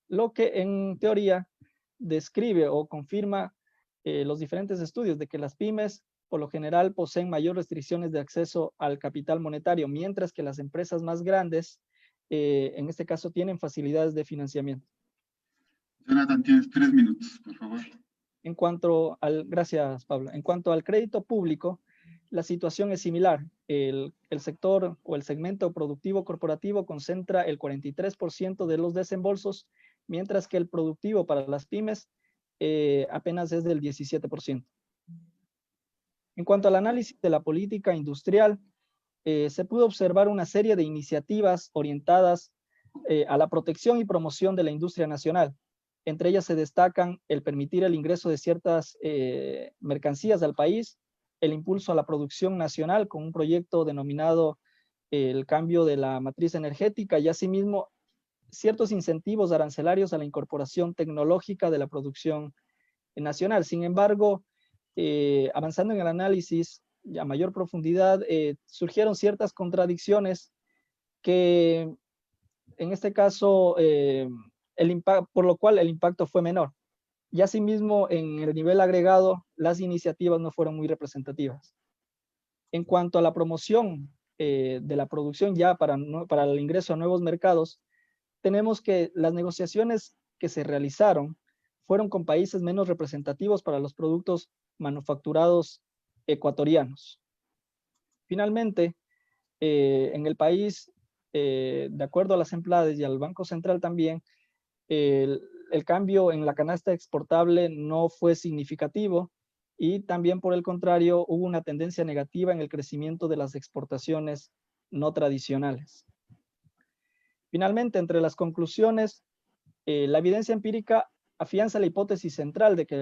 lo que en teoría describe o confirma los diferentes estudios de que las pymes por lo general poseen mayor restricciones de acceso al capital monetario, mientras que las empresas más grandes, en este caso, tienen facilidades de financiamiento. Jonathan, tienes 3 minutos, por favor. En cuanto al, gracias, Pablo. En cuanto al crédito público, la situación es similar. El sector o el segmento productivo corporativo concentra el 43% de los desembolsos, mientras que el productivo para las pymes apenas es del 17%. En cuanto al análisis de la política industrial, se pudo observar una serie de iniciativas orientadas a la protección y promoción de la industria nacional. Entre ellas se destacan el permitir el ingreso de ciertas mercancías al país, el impulso a la producción nacional con un proyecto denominado el cambio de la matriz energética y asimismo ciertos incentivos arancelarios a la incorporación tecnológica de la producción nacional. Sin embargo, avanzando en el análisis a mayor profundidad, surgieron ciertas contradicciones que en este caso, por lo cual el impacto fue menor. Y asimismo, en el nivel agregado, las iniciativas no fueron muy representativas. En cuanto a la promoción de la producción ya para el ingreso a nuevos mercados, tenemos que las negociaciones que se realizaron fueron con países menos representativos para los productos manufacturados ecuatorianos. Finalmente, en el país, de acuerdo a las EMPLADES y al Banco Central también, el cambio en la canasta exportable no fue significativo y también por el contrario hubo una tendencia negativa en el crecimiento de las exportaciones no tradicionales. Finalmente, entre las conclusiones, la evidencia empírica afianza la hipótesis central de que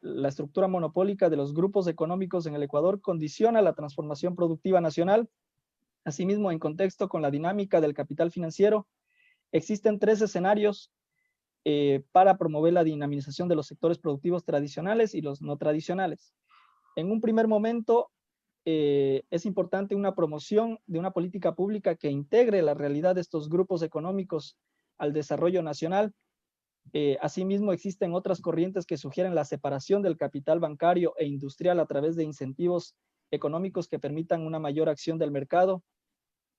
la estructura monopólica de los grupos económicos en el Ecuador condiciona la transformación productiva nacional. Asimismo, en contexto con la dinámica del capital financiero, existen 3 escenarios para promover la dinamización de los sectores productivos tradicionales y los no tradicionales. En un primer momento, es importante una promoción de una política pública que integre la realidad de estos grupos económicos al desarrollo nacional. Asimismo, existen otras corrientes que sugieren la separación del capital bancario e industrial a través de incentivos económicos que permitan una mayor acción del mercado.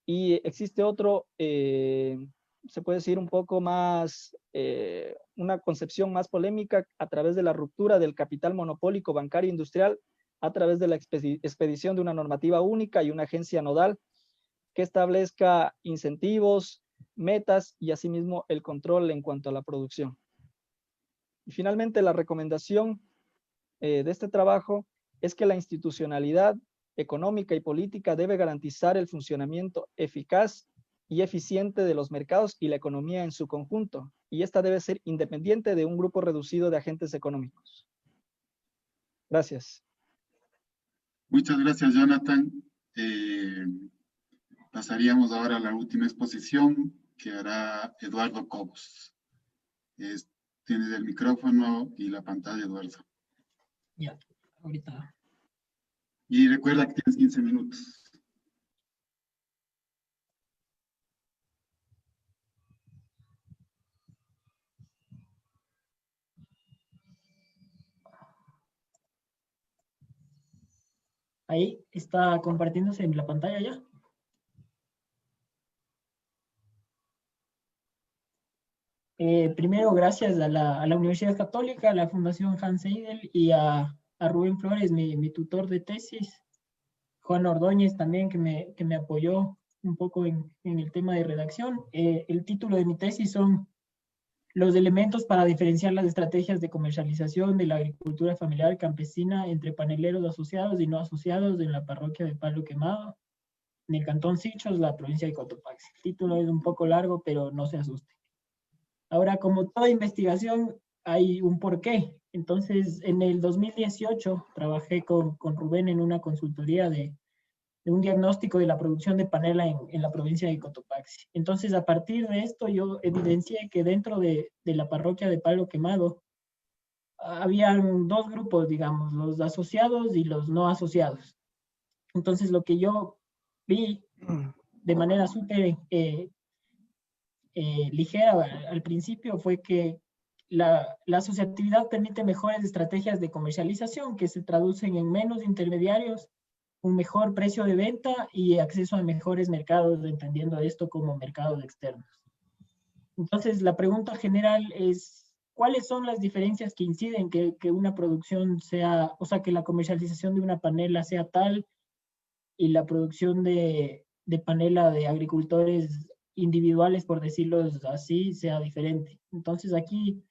Y existe otro, se puede decir un poco más, una concepción más polémica a través de la ruptura del capital monopólico bancario industrial a través de la expedición de una normativa única y una agencia nodal que establezca incentivos, metas y asimismo el control en cuanto a la producción. Y finalmente, la recomendación de este trabajo es que la institucionalidad económica y política debe garantizar el funcionamiento eficaz y eficiente de los mercados y la economía en su conjunto, y esta debe ser independiente de un grupo reducido de agentes económicos. Gracias. Muchas gracias, Jonathan. Pasaríamos ahora a la última exposición que hará Eduardo Cobos. Tienes el micrófono y la pantalla, Eduardo. Ya, ahorita. Y recuerda que tienes 15 minutos. Ahí está compartiéndose en la pantalla ya. Primero, gracias a la Universidad Católica, a la Fundación Hans Seidel y a Rubén Flores, mi tutor de tesis. Juan Ordóñez también, que me apoyó un poco en el tema de redacción. El título de mi tesis son los elementos para diferenciar las estrategias de comercialización de la agricultura familiar campesina entre paneleros asociados y no asociados en la parroquia de Palo Quemado, en el cantón Sichos, la provincia de Cotopaxi. El título es un poco largo, pero no se asuste. Ahora, como toda investigación, hay un porqué. Entonces, en el 2018 trabajé con Rubén en una consultoría de un diagnóstico de la producción de panela en la provincia de Cotopaxi. Entonces, a partir de esto, yo evidencié que dentro de la parroquia de Palo Quemado habían 2 grupos, digamos, los asociados y los no asociados. Entonces, lo que yo vi de manera súper ligera al principio fue que la asociatividad permite mejores estrategias de comercialización que se traducen en menos intermediarios, un mejor precio de venta y acceso a mejores mercados, entendiendo esto como mercados externos. Entonces, la pregunta general es, ¿cuáles son las diferencias que inciden que una producción sea, o sea, que la comercialización de una panela sea tal y la producción de panela de agricultores individuales, por decirlo así, sea diferente? Entonces, aquí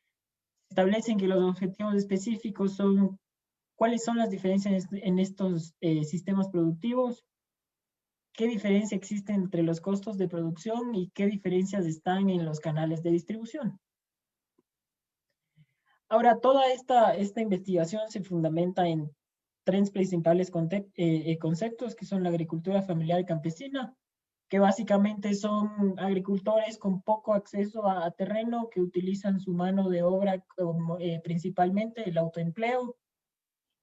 establecen que los objetivos específicos son cuáles son las diferencias en estos sistemas productivos, qué diferencia existe entre los costos de producción y qué diferencias están en los canales de distribución. Ahora, toda esta investigación se fundamenta en 3 principales conceptos, que son la agricultura familiar y campesina, que básicamente son agricultores con poco acceso a terreno, que utilizan su mano de obra como, principalmente el autoempleo,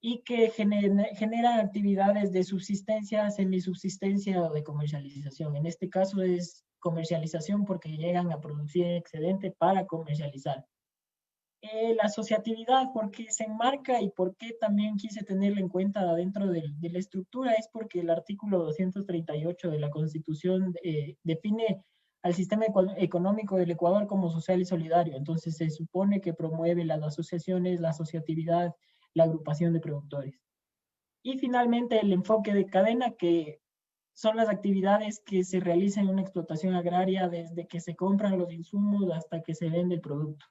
y que genera actividades de subsistencia, semisubsistencia o de comercialización. En este caso es comercialización porque llegan a producir excedente para comercializar. La asociatividad, ¿por qué se enmarca y por qué también quise tenerla en cuenta dentro de la estructura? Es porque el artículo 238 de la Constitución define al sistema económico del Ecuador como social y solidario. Entonces se supone que promueve las asociaciones, la asociatividad, la agrupación de productores. Y finalmente el enfoque de cadena, que son las actividades que se realizan en una explotación agraria desde que se compran los insumos hasta que se vende el producto.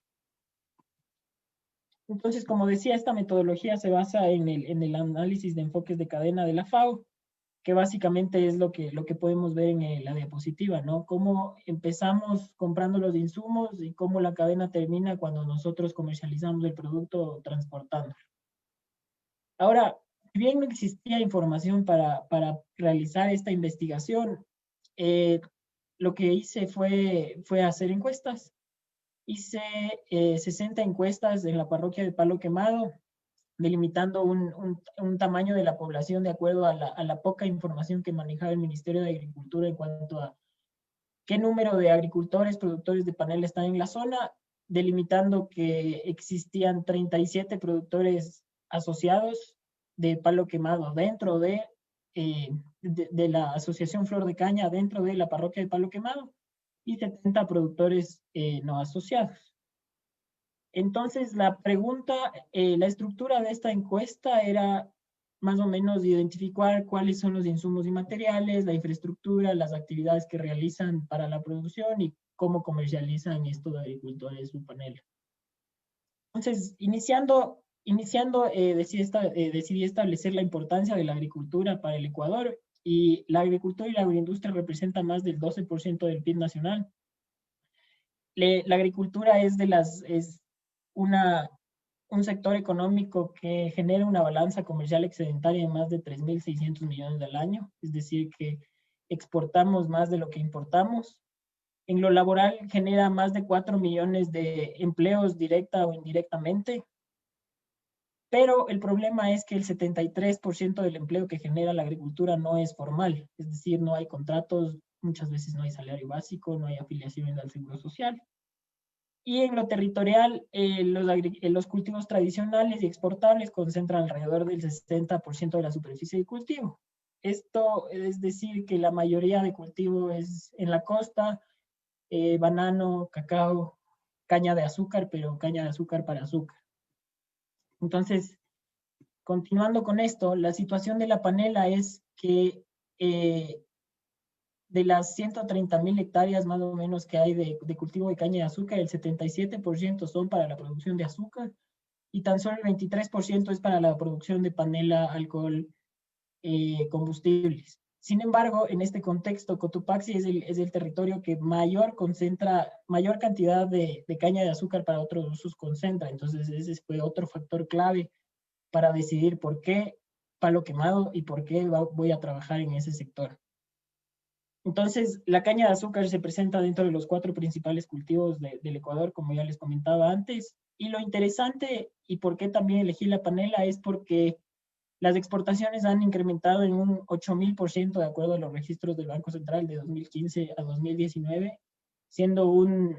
Entonces, como decía, esta metodología se basa en el análisis de enfoques de cadena de la FAO, que básicamente es lo que podemos ver en la diapositiva, ¿no? Cómo empezamos comprando los insumos y cómo la cadena termina cuando nosotros comercializamos el producto transportándolo. Ahora, si bien no existía información para realizar esta investigación, lo que hice fue hacer encuestas. Hice 60 encuestas en la parroquia de Palo Quemado, delimitando un tamaño de la población de acuerdo a la poca información que manejaba el Ministerio de Agricultura en cuanto a qué número de agricultores, productores de panela están en la zona, delimitando que existían 37 productores asociados de Palo Quemado dentro de la Asociación Flor de Caña, dentro de la parroquia de Palo Quemado, y 70 productores no asociados. Entonces, la estructura de esta encuesta era más o menos identificar cuáles son los insumos y materiales, la infraestructura, las actividades que realizan para la producción y cómo comercializan estos agricultores su panela. Entonces, decidí establecer la importancia de la agricultura para el Ecuador, y la agricultura y la agroindustria representan más del 12% del PIB nacional. La agricultura es un sector económico que genera una balanza comercial excedentaria de más de 3.600 millones al año, es decir, que exportamos más de lo que importamos. En lo laboral genera más de 4 millones de empleos directa o indirectamente, pero el problema es que el 73% del empleo que genera la agricultura no es formal, es decir, no hay contratos, muchas veces no hay salario básico, no hay afiliaciones al seguro social. Y en lo territorial, los cultivos tradicionales y exportables concentran alrededor del 60% de la superficie de cultivo. Esto es decir que la mayoría de cultivo es en la costa, banano, cacao, caña de azúcar, pero caña de azúcar para azúcar. Entonces, continuando con esto, la situación de la panela es que de las 130.000 hectáreas más o menos que hay de cultivo de caña de azúcar, el 77% son para la producción de azúcar y tan solo el 23% es para la producción de panela, alcohol, combustibles. Sin embargo, en este contexto, Cotopaxi es el territorio que mayor cantidad de caña de azúcar para otros usos concentra. Entonces, ese fue otro factor clave para decidir por qué Palo Quemado y por qué voy a trabajar en ese sector. Entonces, la caña de azúcar se presenta dentro de los 4 principales cultivos del Ecuador, como ya les comentaba antes. Y lo interesante, y por qué también elegí la panela, es porque las exportaciones han incrementado en un 8.000% de acuerdo a los registros del Banco Central de 2015 a 2019, siendo un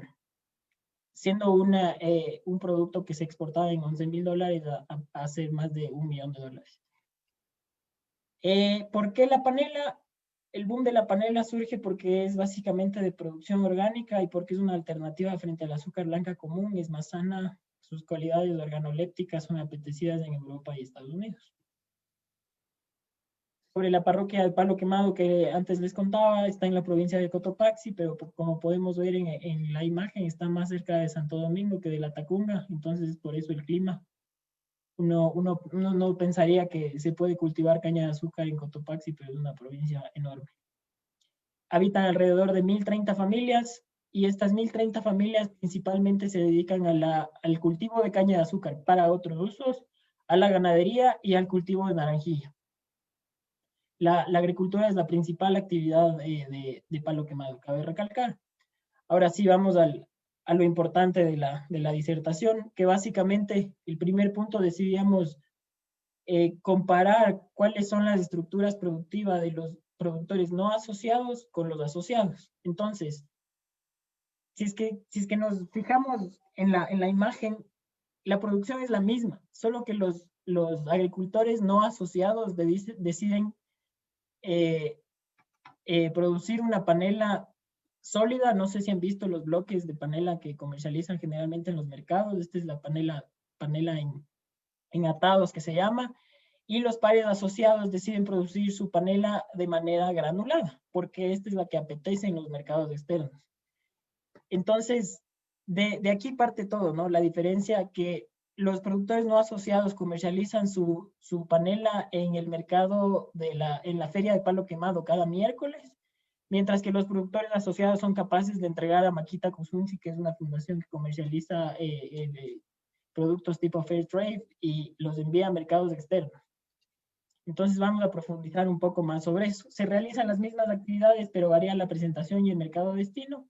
producto que se exportaba en $11.000 a ser más de $1 millón. ¿Por qué la panela? El boom de la panela surge porque es básicamente de producción orgánica y porque es una alternativa frente al azúcar blanca común, es más sana, sus cualidades organolépticas son apetecidas en Europa y Estados Unidos. Sobre la parroquia de Palo Quemado que antes les contaba, está en la provincia de Cotopaxi, pero como podemos ver en la imagen, está más cerca de Santo Domingo que de La Tacunga, entonces por eso el clima. Uno no pensaría que se puede cultivar caña de azúcar en Cotopaxi, pero es una provincia enorme. Habitan alrededor de 1.030 familias, y estas 1.030 familias principalmente se dedican al cultivo de caña de azúcar para otros usos, a la ganadería y al cultivo de naranjilla. La agricultura es la principal actividad de Palo Quemado, cabe recalcar. Ahora sí vamos a lo importante de la disertación, que básicamente el primer punto decidíamos comparar cuáles son las estructuras productivas de los productores no asociados con los asociados. Entonces, si es que nos fijamos en la imagen, la producción es la misma, solo que los agricultores no asociados deciden producir una panela sólida. No sé si han visto los bloques de panela que comercializan generalmente en los mercados. Esta es la panela en atados que se llama. Y los pares asociados deciden producir su panela de manera granulada, porque esta es la que apetece en los mercados externos. Entonces, de aquí parte todo, ¿no? La diferencia que los productores no asociados comercializan su panela en el mercado en la feria de Palo Quemado cada miércoles, mientras que los productores asociados son capaces de entregar a Maquita Kusunchi, que es una fundación que comercializa productos tipo Fair Trade, y los envía a mercados externos. Entonces vamos a profundizar un poco más sobre eso. Se realizan las mismas actividades, pero varía la presentación y el mercado destino.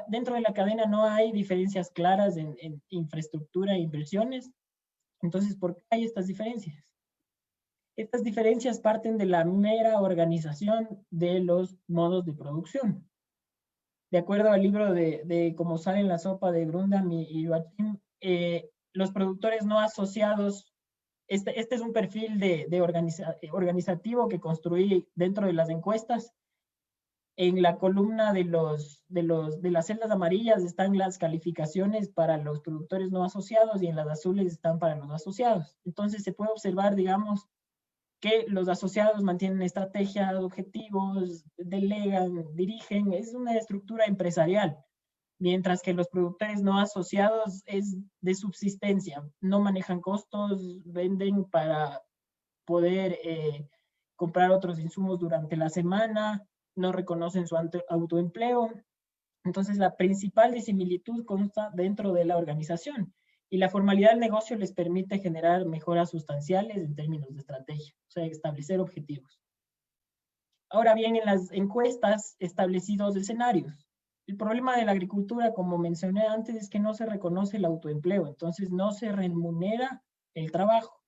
Dentro de la cadena no hay diferencias claras en infraestructura e inversiones. Entonces, ¿por qué hay estas diferencias? Estas diferencias parten de la mera organización de los modos de producción. De acuerdo al libro de Cómo sale en la sopa de Brundam y Joachim, los productores no asociados, este es un perfil organizativo que construí dentro de las encuestas. En la columna de las celdas amarillas están las calificaciones para los productores no asociados y en las azules están para los asociados. Entonces se puede observar, digamos, que los asociados mantienen estrategias, objetivos, delegan, dirigen. Es una estructura empresarial, mientras que los productores no asociados es de subsistencia. No manejan costos, venden para poder comprar otros insumos durante la semana, no reconocen su autoempleo. Entonces, la principal disimilitud consta dentro de la organización y la formalidad del negocio les permite generar mejoras sustanciales en términos de estrategia, o sea, establecer objetivos. Ahora bien, en las encuestas establecí dos escenarios. El problema de la agricultura, como mencioné antes, es que no se reconoce el autoempleo, entonces no se remunera el trabajo.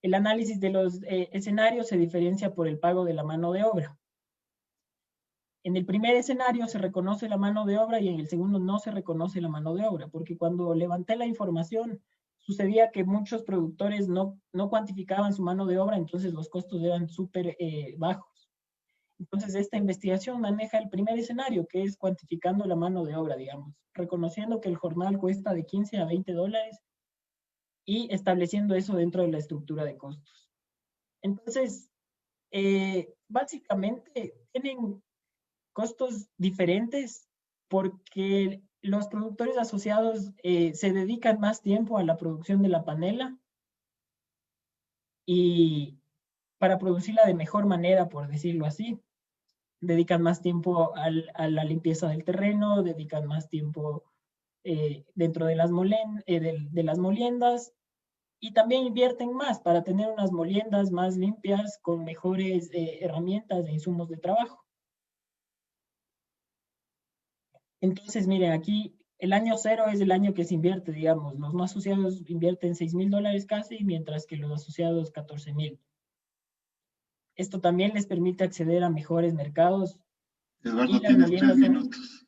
El análisis de los escenarios se diferencia por el pago de la mano de obra. En el primer escenario se reconoce la mano de obra y en el segundo no se reconoce la mano de obra, porque cuando levanté la información sucedía que muchos productores no cuantificaban su mano de obra, entonces los costos eran súper bajos. Entonces esta investigación maneja el primer escenario, que es cuantificando la mano de obra, digamos, reconociendo que el jornal cuesta de 15 a 20 dólares y estableciendo eso dentro de la estructura de costos. Entonces, básicamente tienen costos diferentes porque los productores asociados se dedican más tiempo a la producción de la panela y para producirla de mejor manera, por decirlo así. Dedican más tiempo a la limpieza del terreno, dedican más tiempo dentro de las moliendas y también invierten más para tener unas moliendas más limpias con mejores herramientas e insumos de trabajo. Entonces, miren, aquí el año cero es el año que se invierte, digamos. Los no asociados invierten $6,000 casi, mientras que los asociados 14,000. Esto también les permite acceder a mejores mercados. Eduardo, tienes 3 minutos.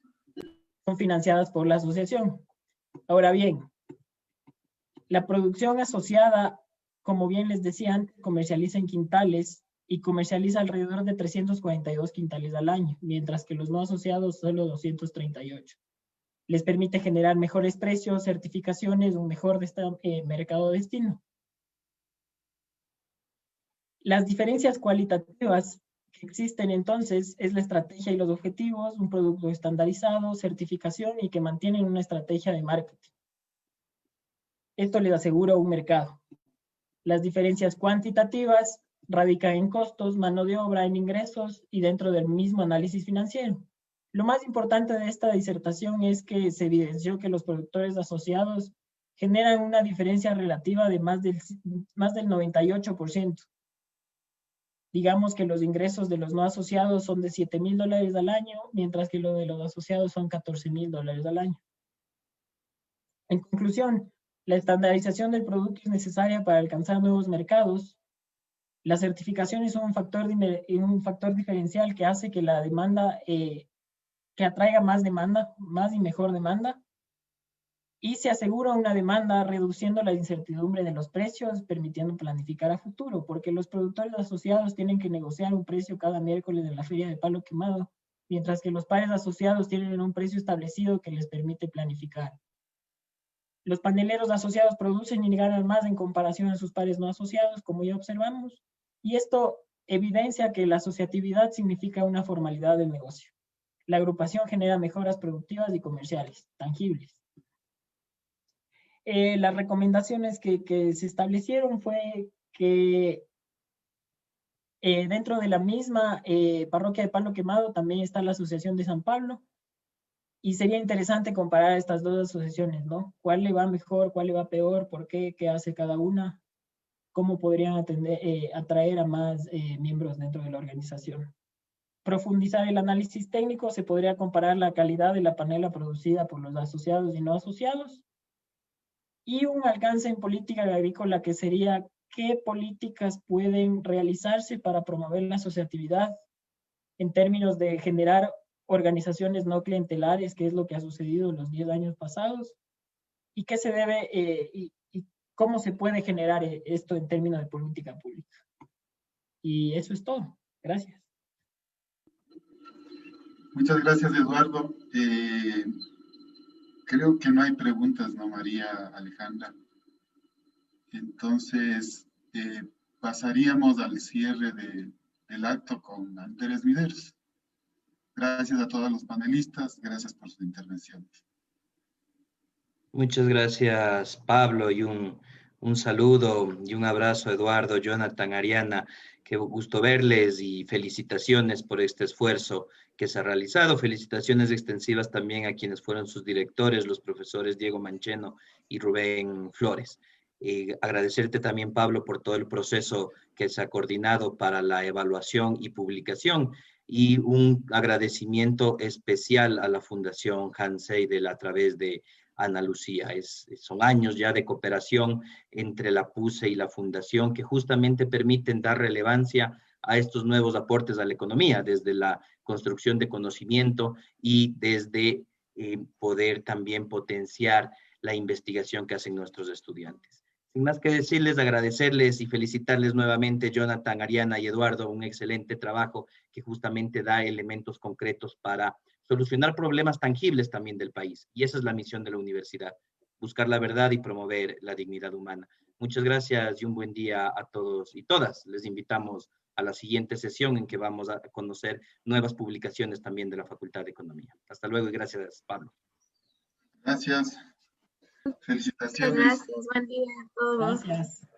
Son financiadas por la asociación. Ahora bien, la producción asociada, como bien les decía antes, comercializa en quintales y comercializa alrededor de 342 quintales al año, mientras que los no asociados solo 238. Les permite generar mejores precios, certificaciones, un mejor mercado destino. Las diferencias cualitativas que existen entonces es la estrategia y los objetivos, un producto estandarizado, certificación y que mantienen una estrategia de marketing. Esto les asegura un mercado. Las diferencias cuantitativas radican en costos, mano de obra, en ingresos y dentro del mismo análisis financiero. Lo más importante de esta disertación es que se evidenció que los productores asociados generan una diferencia relativa de más del 98%. Digamos que los ingresos de los no asociados son de $7,000 al año, mientras que lo de los asociados son $14,000 al año. En conclusión, la estandarización del producto es necesaria para alcanzar nuevos mercados. Las certificaciones son un factor diferencial que hace que la demanda, que atraiga más demanda, más y mejor demanda. y se asegura una demanda reduciendo la incertidumbre de los precios, permitiendo planificar a futuro, porque los productores asociados tienen que negociar un precio cada miércoles en la feria de palo quemado, mientras que los pares asociados tienen un precio establecido que les permite planificar. Los paneleros asociados producen y ganan más en comparación a sus pares no asociados, como ya observamos, y esto evidencia que la asociatividad significa una formalidad del negocio. La agrupación genera mejoras productivas y comerciales, tangibles. Las recomendaciones que se establecieron fue que dentro de la misma parroquia de Palo Quemado también está la Asociación de San Pablo, y sería interesante comparar estas dos asociaciones, ¿no? ¿Cuál le va mejor, cuál le va peor, por qué, qué hace cada una, cómo podrían atraer a más miembros dentro de la organización? Profundizar el análisis técnico, se podría comparar la calidad de la panela producida por los asociados y no asociados, y un alcance en política agrícola que sería qué políticas pueden realizarse para promover la asociatividad en términos de generar organizaciones no clientelares, que es lo que ha sucedido en los 10 años pasados, y qué se debe y cómo se puede generar esto en términos de política pública. Y eso es todo. Gracias. Muchas gracias, Eduardo. Creo que no hay preguntas, ¿no, María Alejandra? Entonces, pasaríamos al cierre del acto con Andrés Mideros. Gracias a todos los panelistas, gracias por sus intervenciones. Muchas gracias, Pablo, y un saludo y un abrazo a Eduardo, Jonathan, Ariana. Qué gusto verles y felicitaciones por este esfuerzo que se ha realizado. Felicitaciones extensivas también a quienes fueron sus directores, los profesores Diego Mancheno y Rubén Flores. Agradecerte también, Pablo, por todo el proceso que se ha coordinado para la evaluación y publicación, y un agradecimiento especial a la Fundación Hans Seidel a través de Ana Lucía. Son años ya de cooperación entre la PUSE y la Fundación que justamente permiten dar relevancia a estos nuevos aportes a la economía, desde la construcción de conocimiento y desde poder también potenciar la investigación que hacen nuestros estudiantes. Sin más que decirles, agradecerles y felicitarles nuevamente, Jonathan, Ariana y Eduardo, un excelente trabajo que justamente da elementos concretos para solucionar problemas tangibles también del país. Y esa es la misión de la universidad, buscar la verdad y promover la dignidad humana. Muchas gracias y un buen día a todos y todas. Les invitamos a la siguiente sesión en que vamos a conocer nuevas publicaciones también de la Facultad de Economía. Hasta luego y gracias, Pablo. Gracias. Muchas Felicitaciones. gracias. Buen día a todos. Gracias.